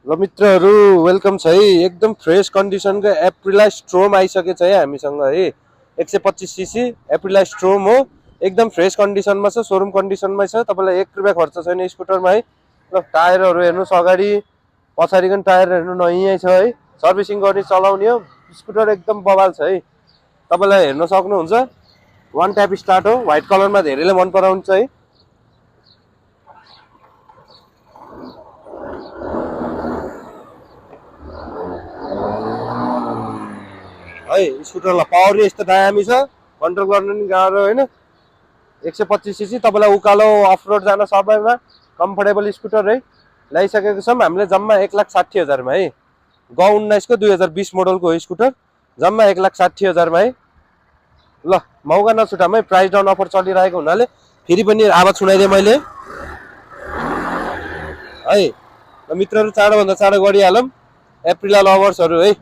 र मित्रहरू वेलकम छ है। एकदम फ्रेस कन्डिसनको एप्रिला स्ट्रोम आइसकेको छ है हामीसँग है। 125cc एप्रिला स्ट्रोम हो। एकदम फ्रेस कन्डिसनमा छ, सोरुम कन्डिसनमै छ। तपाईँलाई 1 रुपियाँ खर्च छैन स्कुटरमा है। ल टायरहरू हेर्नुहोस्, अगाडि पछाडिको टायर हेर्नु नयाँ छ है। सर्भिसिङ गर्ने चलाउने हो। स्कुटर एकदम बवाल छ है, तपाईँलाई हेर्न सक्नुहुन्छ। वान ट्याप स्टार्ट हो, व्हाइट कलरमा धेरैले मन पराउँछ है। है स्कुटरलाई पावर यस्तो दामी छ, कन्ट्रोल गर्न नि गाह्रो होइन। 125cc तपाईँलाई उकालो अफरोड जान सबैमा कम्फर्टेबल स्कुटर है। ल्याइसकेको छौँ हामीले जम्मा 1,60,000 है। ग 19 को 2020 मोडलको हो स्कुटर, जम्मा 1,60,000 है। ल मौका नछुटाम है, प्राइस डाउन अफर चलिरहेको हुनाले फेरि पनि आवाज सुनाइदिएँ मैले है। मित्रहरू चाँडोभन्दा चाँडो गरिहालौँ एप्रिला लभर्सहरू है।